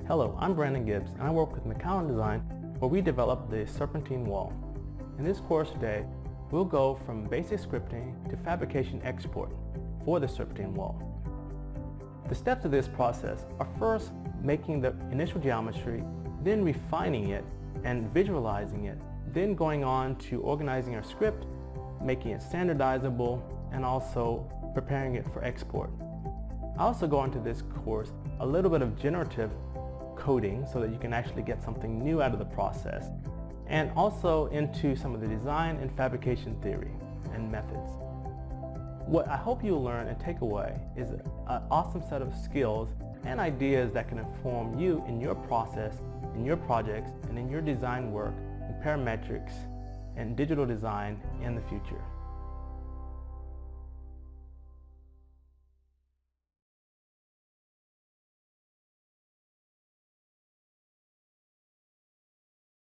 Hello, I'm Brandon Gibbs and I work with McAllen Design where we develop the Serpentine wall. In this course today, we'll go from basic scripting to fabrication export for the Serpentine wall. The steps of this process are first making the initial geometry, then refining it and visualizing it, then going on to organizing our script, making it standardizable, and also preparing it for export. I also go into this course a little bit of generative coding so that you can actually get something new out of the process, and also into some of the design and fabrication theory and methods. What I hope you'll learn and take away is an awesome set of skills and ideas that can inform you in your process, in your projects, and in your design work in parametrics and digital design in the future.